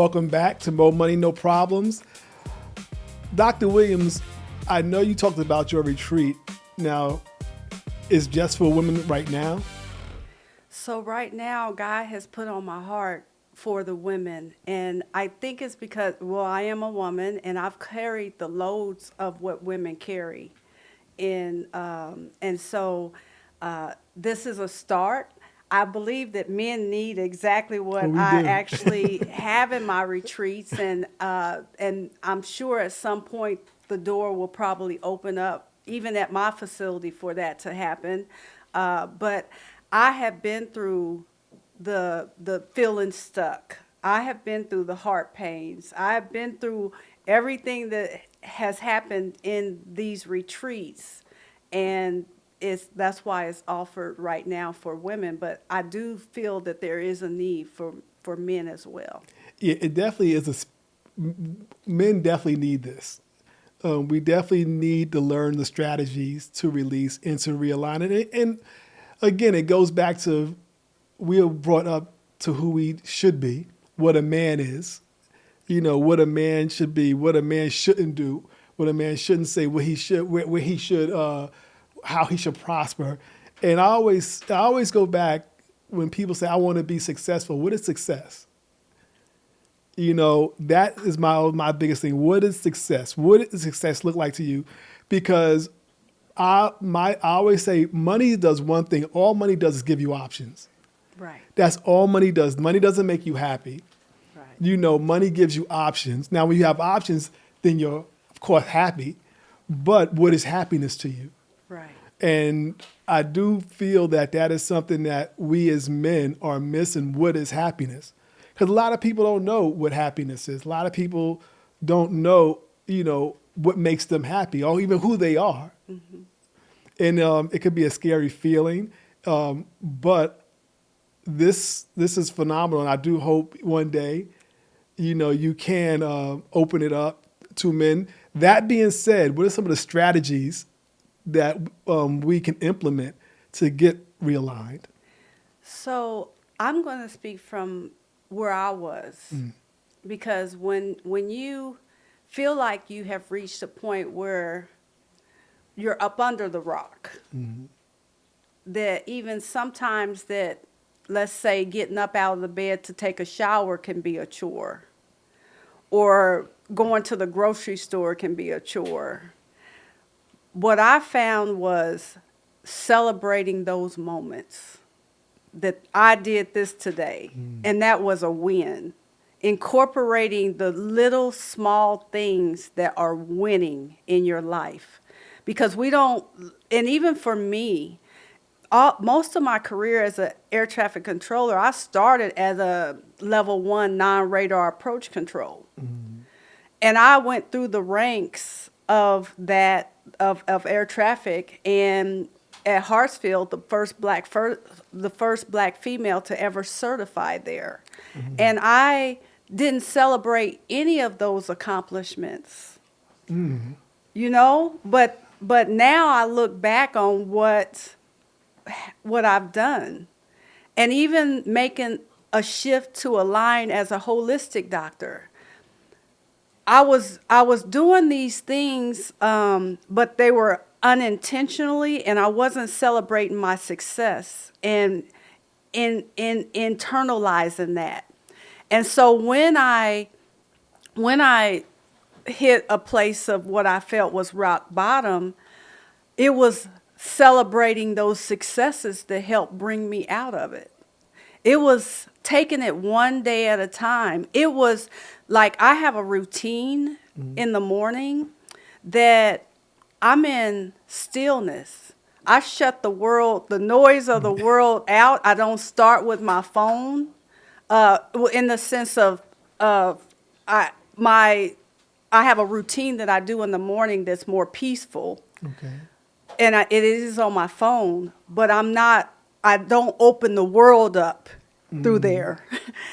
welcome back to More Money, No Problems. Dr. Williams, I know you talked about your retreat. Now, it's just for women right now? So right now, God has put on my heart for the women, and I think it's because, well, I am a woman, and I've carried the loads of what women carry, and so this is a start. I believe that men need exactly Oh, what we I do. actually have in my retreats, and I'm sure at some point the door will probably open up, even at my facility, for that to happen. But I have been through the feeling stuck. I have been through the heart pains. I have been through everything that has happened in these retreats, and that's why it's offered right now for women. But I do feel that there is a need for men as well. Yeah, it definitely is men definitely need this. We definitely need to learn the strategies to release and to realign it. And again, it goes back to we are brought up to who we should be, what a man is, what a man should be, what a man shouldn't do, what a man shouldn't say, what he should, where he should, how he should prosper. And I always go back when people say, I want to be successful. What is success? That is my biggest thing. What is success? What does success look like to you? Because I always say money does one thing. All money does is give you options. Right, That's all money does. Money doesn't make you happy. right, Money gives you options. Now, when you have options, then you're of course happy. But what is happiness to you? right. And I do feel that that is something that we as men are missing. What is happiness? Because a lot of people don't know what happiness is. A lot of people don't know, what makes them happy or even who they are. And it could be a scary feeling. But this is phenomenal. And I do hope one day, you can open it up to men. That being said, what are some of the strategies that we can implement to get realigned? So I'm going to speak from where I was, because when you feel like you have reached a point where you're up under the rock, that even sometimes that, let's say, getting up out of the bed to take a shower can be a chore, or going to the grocery store can be a chore. What I found was celebrating those moments, that I did this today, and that was a win. Incorporating the little small things that are winning in your life. Because we don't, and even for me, most of my career as an air traffic controller, I started as a level 1 non-radar approach control. And I went through the ranks of that of air traffic, and at Hartsfield, the first black female to ever certify there. And I didn't celebrate any of those accomplishments, but now I look back on what I've done, and even making a shift to align as a holistic doctor. I was doing these things, but they were unintentionally, and I wasn't celebrating my success and in internalizing that. And so when I hit a place of what I felt was rock bottom, it was celebrating those successes that helped bring me out of it. It was taking it one day at a time. It was like I have a routine in the morning that I'm in stillness. I shut the noise of the world out. I don't start with my phone, in the sense of I my I have a routine that I do in the morning that's more peaceful, Okay. and it is on my phone, but I don't open the world up through there.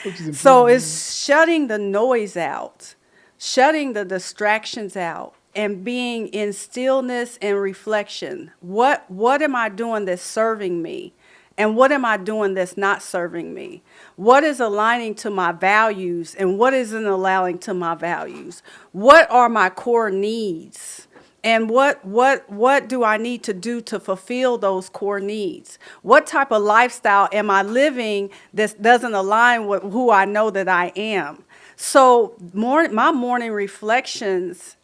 Which is So important. it's shutting the noise out, shutting the distractions out, and being in stillness and reflection. What am I doing that's serving me? And what am I doing that's not serving me? What is aligning to my values and what isn't allowing to my values? What are my core needs? And what do I need to do to fulfill those core needs? What type of lifestyle am I living that doesn't align with who I know that I am? So my morning reflections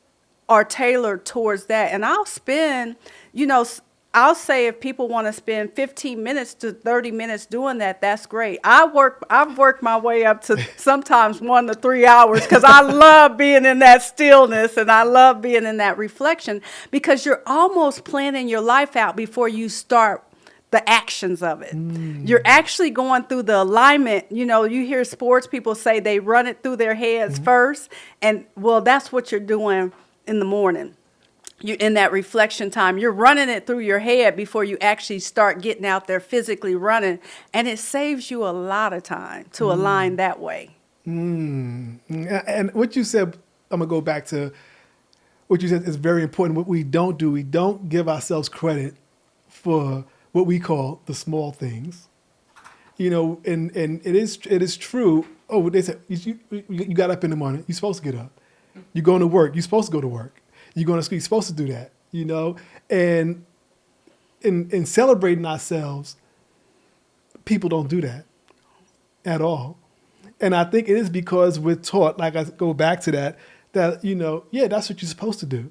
are tailored towards that. And I'll spend, you know, I'll say if people want to spend 15 minutes to 30 minutes doing that, that's great. I've worked my way up to sometimes 1 to 3 hours because I love being in that stillness and I love being in that reflection because you're almost planning your life out before you start the actions of it. You're actually going through the alignment. You know, you hear sports people say they run it through their heads first. And well, that's what you're doing in the morning. You in that reflection time, you're running it through your head before you actually start getting out there physically running. And it saves you a lot of time to align that way. And what you said, I'm going to go back to what you said is very important. What we do, we don't give ourselves credit for what we call the small things. You know, and it is true. Oh, they said you got up in the morning. You're supposed to get up. You're going to work. You're supposed to go to work. You're going to school. You're supposed to do that. You know, and in celebrating ourselves, people don't do that at all. And I think it is because we're taught, like I go back to that, you know, yeah, that's what you're supposed to do.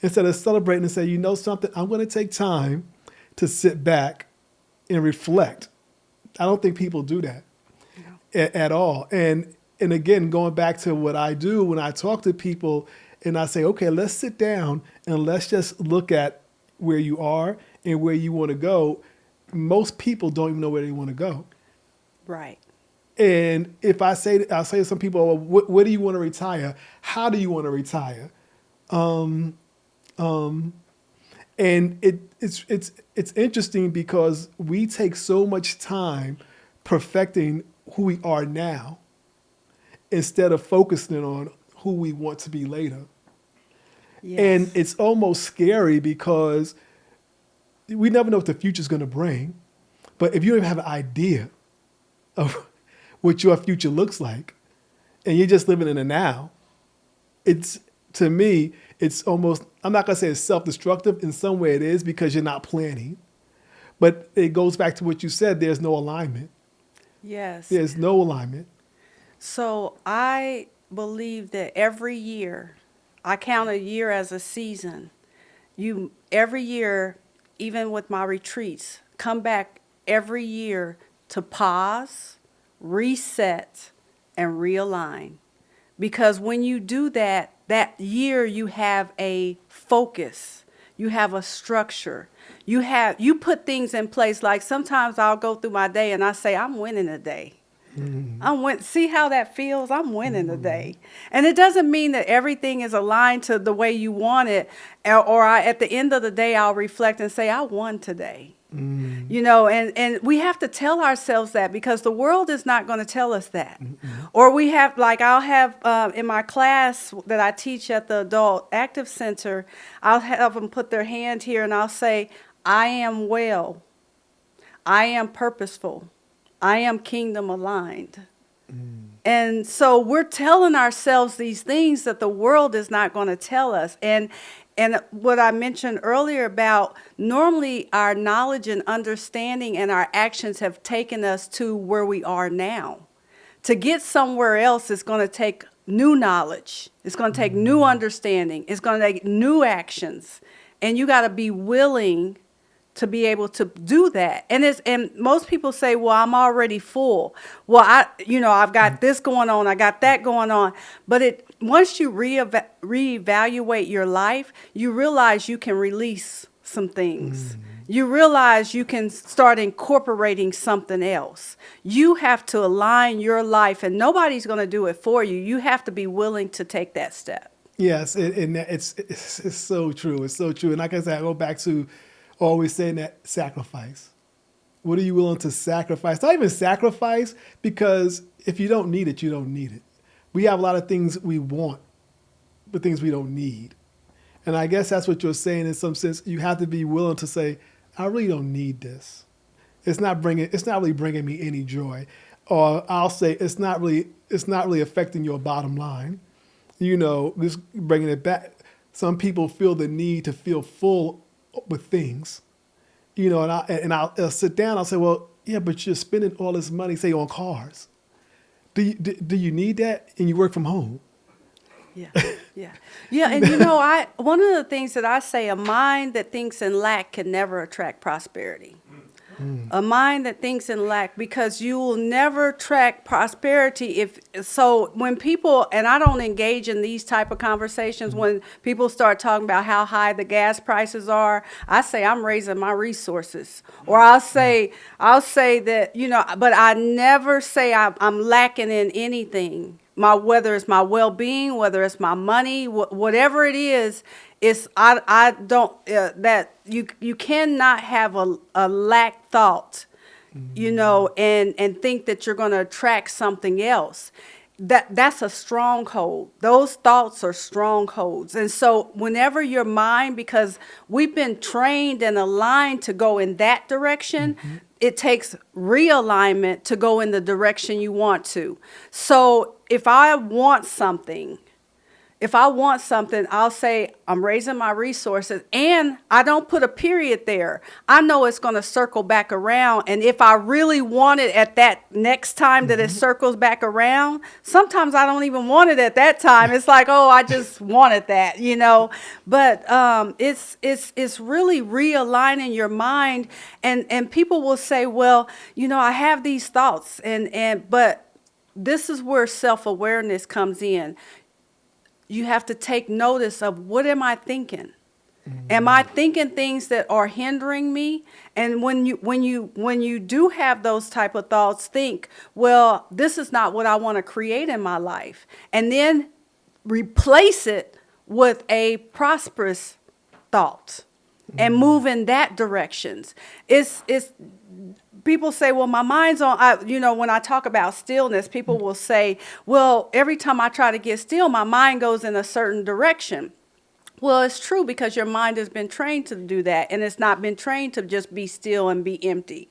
Instead of celebrating and say, you know something, I'm going to take time to sit back and reflect. I don't think people do that at all. And again, going back to what I do when I talk to people and I say, okay, let's sit down and let's just look at where you are and where you want to go. Most people don't even know where they want to go. Right. And if I'll say to some people, well, what do you want to retire? How do you want to retire? And it's interesting because we take so much time perfecting who we are now instead of focusing on who we want to be later. Yes. And it's almost scary because we never know what the future's going to bring. But if you don't even have an idea of what your future looks like, and you're just living in the now, it's, to me, it's almost, I'm not going to say it's self-destructive. In some way it is because you're not planning. But it goes back to what you said, there's no alignment. Yes. There's no alignment. So I believe that every year, I count a year as a season. You every year, even with my retreats, come back every year to pause, reset, and realign. Because when you do that, that year you have a focus, you have a structure, you put things in place. Like sometimes I'll go through my day and I say, I'm winning a day. See how that feels? I'm winning today. And it doesn't mean that everything is aligned to the way you want it. At the end of the day, I'll reflect and say, I won today. You know, and we have to tell ourselves that because the world is not going to tell us that. Or we have, like I'll have in my class that I teach at the Adult Active Center, I'll have them put their hand here and I'll say, I am well. I am purposeful. I am kingdom aligned. And so we're telling ourselves these things that the world is not going to tell us. And what I mentioned earlier about normally our knowledge and understanding and our actions have taken us to where we are now. To get somewhere else is going to take new knowledge. It's going to take new understanding. It's going to take new actions. And you got to be willing to be able to do that. And most people say, well, I'm already full. Well, I've got this going on. I got that going on. But once you reevaluate your life, you realize you can release some things. You realize you can start incorporating something else. You have to align your life and nobody's going to do it for you. You have to be willing to take that step. Yes, and it's so true. It's so true. And like I said, I go back to always saying that sacrifice. What are you willing to sacrifice? Not even sacrifice, because if you don't need it, you don't need it. We have a lot of things we want, but things we don't need. And I guess that's what you're saying in some sense. You have to be willing to say, I really don't need this. it's not really bringing me any joy. Or I'll say it's not really affecting your bottom line. Just bringing it back. Some people feel the need to feel full with things, I'll sit down. I'll say, well, yeah, but you're spending all this money, say, on cars. Do you need that? And you work from home. Yeah, yeah, yeah. And I one of the things that I say, a mind that thinks in lack can never attract prosperity. A mind that thinks in lack, because you will never track prosperity if so. When people, and I don't engage in these type of conversations, when people start talking about how high the gas prices are, I say I'm raising my resources, or I'll say that, but I never say I'm lacking in anything. Whether it's my well-being, whether it's my money, whatever it is, I don't that you cannot have a lack thought, and think that you're going to attract something else. That's a stronghold. Those thoughts are strongholds. And so whenever your mind, because we've been trained and aligned to go in that direction, it takes realignment to go in the direction you want to. So if I want something, I'll say I'm raising my resources, and I don't put a period there. I know it's going to circle back around. And if I really want it at that next time that it circles back around, sometimes I don't even want it at that time. It's like, oh, I just wanted that, But it's really realigning your mind. And people will say, well, I have these thoughts, but this is where self-awareness comes in. You have to take notice of, what am I thinking? Am I thinking things that are hindering me? And when you do have those type of thoughts, think, well, this is not what I want to create in my life. And then replace it with a prosperous thought and move in that directions. It's people say, well, my mind's on, when I talk about stillness, people will say, well, every time I try to get still, my mind goes in a certain direction. Well, it's true, because your mind has been trained to do that, and it's not been trained to just be still and be empty.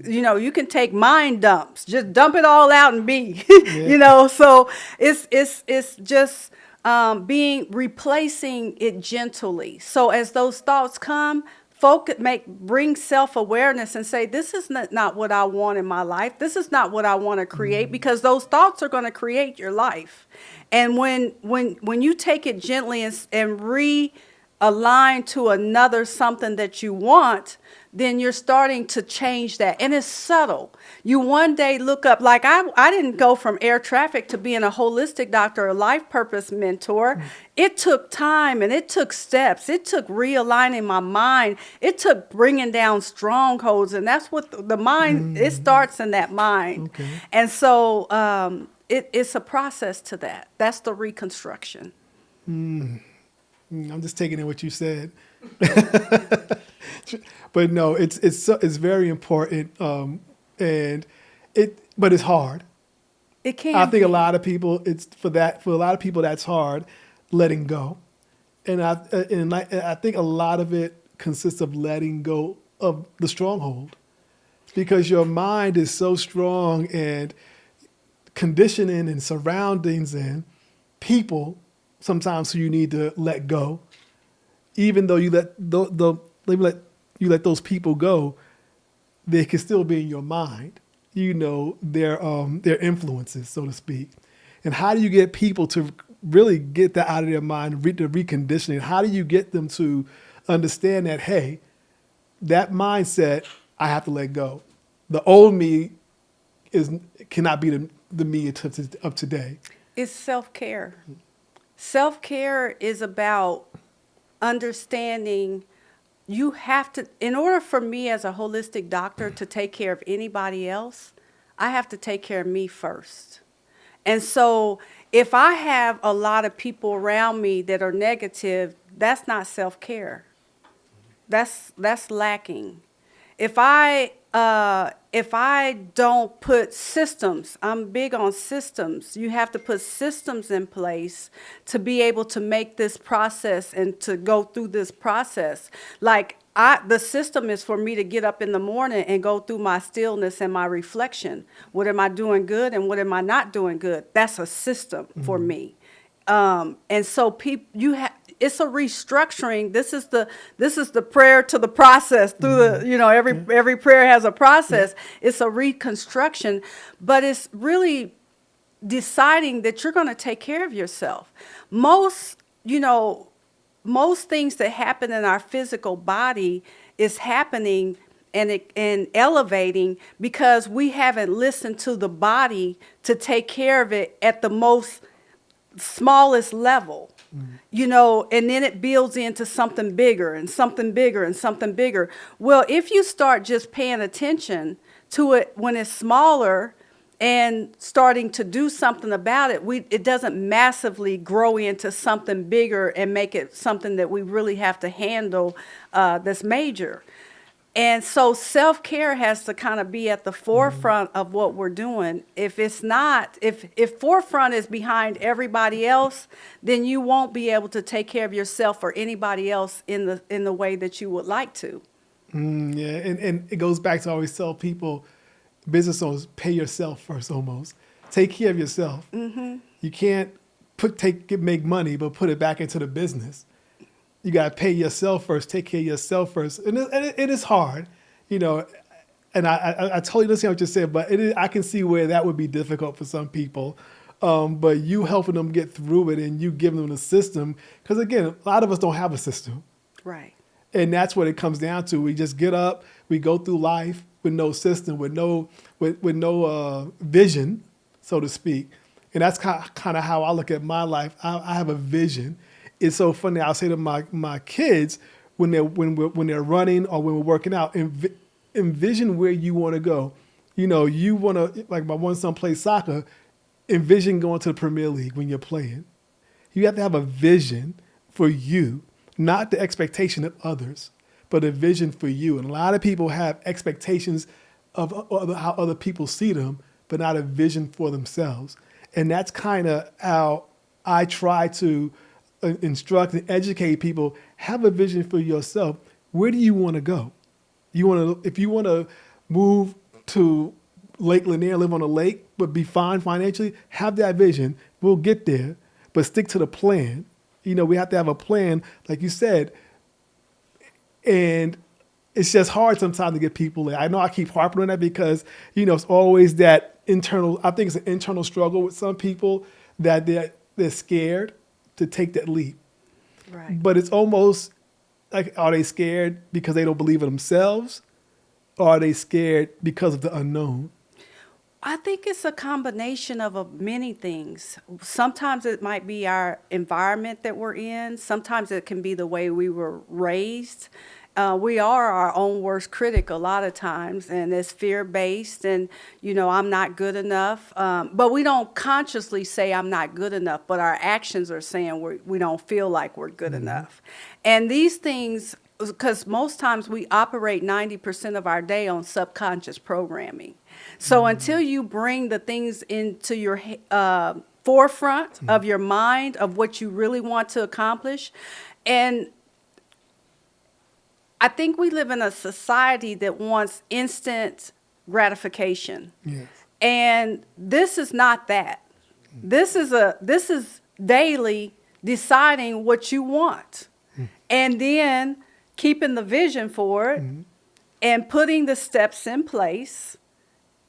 You can take mind dumps, just dump it all out and be, Yeah. so it's just replacing it gently. So as those thoughts come, bring self-awareness and say, this is not what I want in my life. This is not what I want to create, because those thoughts are going to create your life. And when you take it gently and realign to another something that you want, then you're starting to change that. And it's subtle. You one day look up, like I didn't go from air traffic to being a holistic doctor, a life purpose mentor. It took time, and it took steps. It took realigning my mind. It took bringing down strongholds. And that's what the mind, it starts in that mind. Okay. And so it's a process to that. That's the reconstruction. I'm just taking in what you said. But no, it's very important, but it's hard. It can I think be. a lot of people, for a lot of people that's hard, letting go, and I think a lot of it consists of letting go of the stronghold, because your mind is so strong, and conditioning and surroundings and people sometimes who you need to let go. Even though you let those people go, they can still be in your mind. Their influences, so to speak. And how do you get people to really get that out of their mind, the reconditioning? How do you get them to understand that, hey, that mindset I have to let go. The old me cannot be the me of today. It's self-care. Self-care is about understanding you have to, in order for me as a holistic doctor to take care of anybody else, I have to take care of me first. And so if I have a lot of people around me that are negative, that's not self-care. That's lacking. If I if I don't put systems, I'm big on systems. You have to put systems in place to be able to make this process and to go through this process. Like the system is for me to get up in the morning and go through my stillness and my reflection. What am I doing good and what am I not doing good? That's a system for me. And so people, it's a restructuring. This is the prayer to the process through every prayer has a process. It's a reconstruction, but it's really deciding that you're going to take care of yourself. Most things that happen in our physical body is happening and elevating because we haven't listened to the body to take care of it at the most smallest level, and then it builds into something bigger and something bigger and something bigger. Well, if you start just paying attention to it when it's smaller and starting to do something about it, it doesn't massively grow into something bigger and make it something that we really have to handle that's major. And so self-care has to kind of be at the forefront of what we're doing. If it's not, if forefront is behind everybody else, then you won't be able to take care of yourself or anybody else in the way that you would like to. Yeah, and it goes back to always tell people, business owners, pay yourself first almost. Take care of yourself. Mm-hmm. You can't make money, but put it back into the business. You got to pay yourself first, take care of yourself first. And it is hard, and I totally understand what you said, but I can see where that would be difficult for some people. But you helping them get through it and you giving them the system, because again, a lot of us don't have a system. Right. And that's what it comes down to. We just get up, we go through life with no system, with no vision, so to speak. And that's kind of how I look at my life. I have a vision. It's so funny. I'll say to my kids when they're running or when we're working out, envision where you want to go. You want to, like my one son plays soccer, envision going to the Premier League when you're playing. You have to have a vision for you, not the expectation of others, but a vision for you. And a lot of people have expectations of how other people see them, but not a vision for themselves. And that's kind of how I try to instruct and educate people. Have a vision for yourself. Where do you want to go? If you want to move to Lake Lanier, live on a lake, but be fine financially, have that vision. We'll get there, but stick to the plan. We have to have a plan, like you said. And it's just hard sometimes to get people there. I know I keep harping on that because, it's always that internal, I think it's an internal struggle with some people that they're scared to take that leap. Right. But it's almost like, are they scared because they don't believe in themselves? Or are they scared because of the unknown? I think it's a combination of many things. Sometimes it might be our environment that we're in. Sometimes it can be the way we were raised. We are our own worst critic a lot of times, and it's fear-based, and, I'm not good enough. But we don't consciously say I'm not good enough, but our actions are saying we don't feel like we're good enough. And these things, because most times we operate 90% of our day on subconscious programming. So until you bring the things into your forefront of your mind of what you really want to accomplish, and I think we live in a society that wants instant gratification. Yes. And this is not that. This is daily deciding what you want. And then keeping the vision for it and putting the steps in place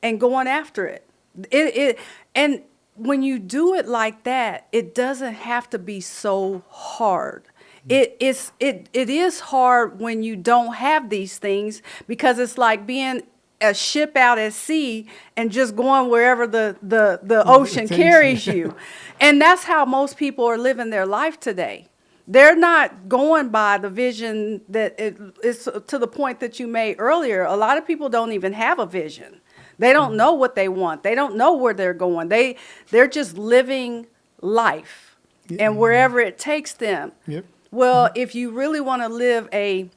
and going after it. And when you do it like that, it doesn't have to be so hard. It is hard when you don't have these things, because it's like being a ship out at sea and just going wherever the ocean carries you. And that's how most people are living their life today. They're not going by the vision that is to the point that you made earlier. A lot of people don't even have a vision. They don't know what they want. They don't know where they're going. They're just living life and wherever it takes them. Yep. Well, if you really want to live a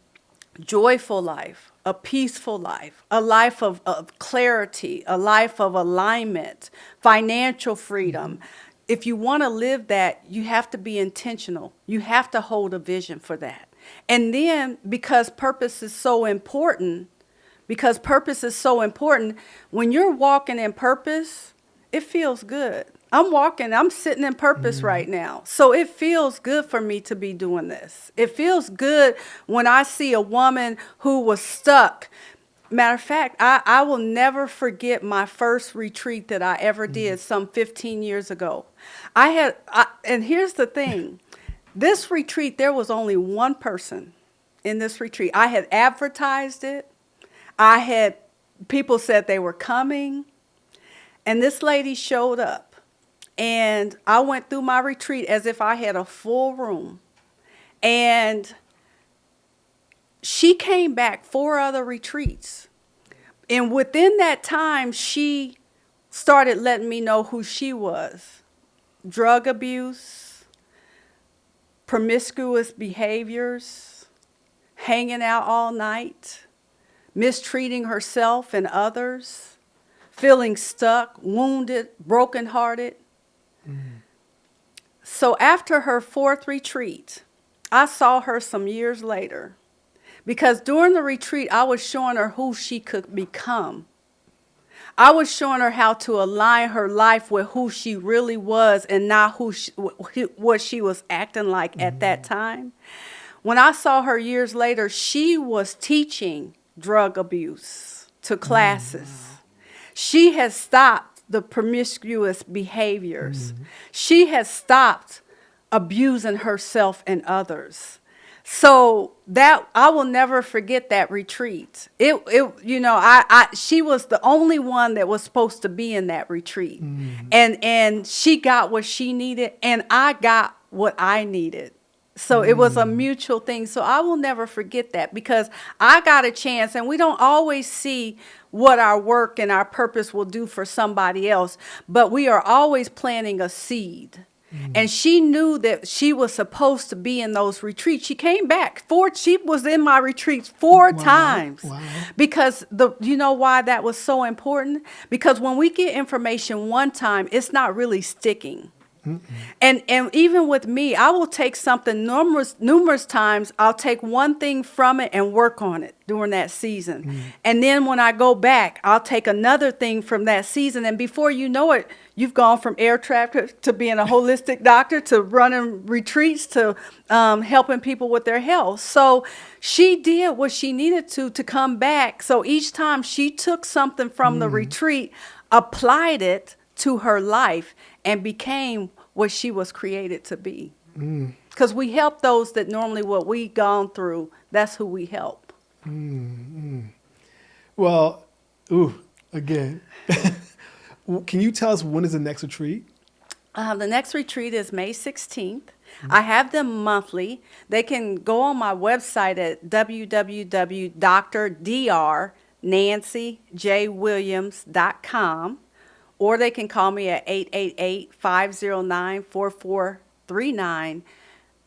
joyful life, a peaceful life, a life of clarity, a life of alignment, financial freedom. If you want to live that, you have to be intentional. You have to hold a vision for that. And then because purpose is so important, when you're walking in purpose, it feels good. I'm sitting in purpose right now. So it feels good for me to be doing this. It feels good when I see a woman who was stuck. Matter of fact, I will never forget my first retreat that I ever did some 15 years ago. And here's the thing. This retreat, there was only one person in this retreat. I had advertised it. People said they were coming, and this lady showed up. And I went through my retreat as if I had a full room. And she came back 4 other retreats. And within that time, she started letting me know who she was. Drug abuse, promiscuous behaviors, hanging out all night, mistreating herself and others, feeling stuck, wounded, brokenhearted. So after her 4th retreat, I saw her some years later, because during the retreat, I was showing her who she could become. I was showing her how to align her life with who she really was and not what she was acting like at that time. When I saw her years later, she was teaching drug abuse to classes. She has stopped the promiscuous behaviors. She has stopped abusing herself and others. So that I will never forget that retreat. She was the only one that was supposed to be in that retreat. And she got what she needed, and I got what I needed. So it was a mutual thing. So I will never forget that, because I got a chance, and we don't always see what our work and our purpose will do for somebody else, but we are always planting a seed. And she knew that she was supposed to be in those retreats. She came back. She was in my retreats 4 times. Wow. Because you know why that was so important? Because when we get information one time, it's not really sticking. And even with me, I will take something numerous times. I'll take one thing from it and work on it during that season. And then when I go back, I'll take another thing from that season. And before you know it, you've gone from air traffic to being a holistic doctor to running retreats to helping people with their health. So she did what she needed to come back. So each time she took something from the retreat, applied it to her life, and became what she was created to be. Because we help those that normally what we gone through, that's who we help. Well, again, can you tell us when is the next retreat? The next retreat is May 16th. I have them monthly. They can go on my website at www.drnancyjwilliams.com. Or they can call me at 888-509-4439.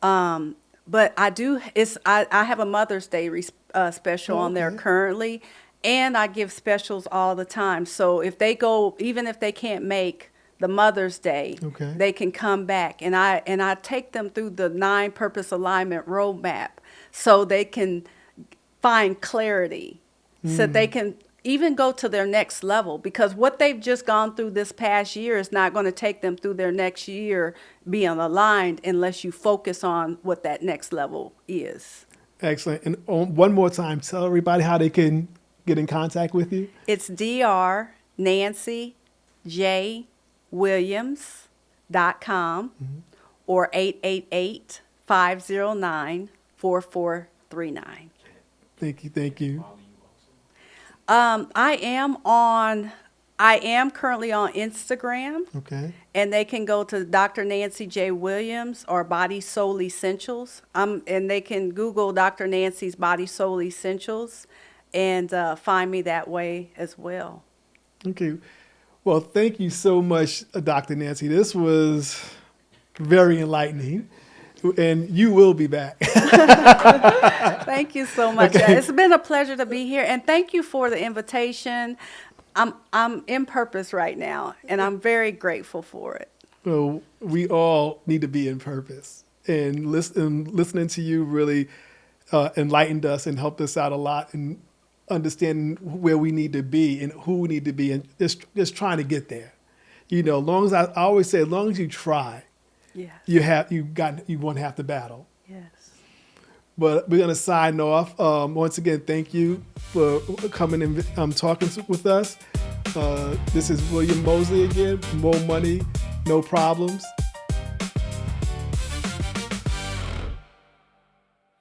But I have a Mother's Day special on there currently, and I give specials all the time. So if they go, even if they can't make the Mother's Day, they can come back, and I take them through the 9 purpose alignment roadmap, so they can find clarity, so they can even go to their next level, because what they've just gone through this past year is not going to take them through their next year being aligned unless you focus on what that next level is. Excellent. And one more time, tell everybody how they can get in contact with you. It's drnancyjwilliams.com or 888-509-4439. Thank you. I am currently on Instagram. Okay. And they can go to Dr. Nancy J. Williams or Body Soul Essentials. And they can Google Dr. Nancy's Body Soul Essentials and find me that way as well. Okay. Well, thank you so much, Dr. Nancy. This was very enlightening. and you will be back. Thank you so much. Okay. It's been a pleasure to be here, and thank you for the invitation. I'm in purpose right now, and I'm very grateful for it. Well, we all need to be in purpose, and listening to you really enlightened us and helped us out a lot in understanding where we need to be and who we need to be, and just trying to get there. Long as I always say, as long as you try, Yes. you won half the battle. Yes. But we're gonna sign off. Once again, thank you for coming and talking with us. This is William Mosley again. More money, no problems.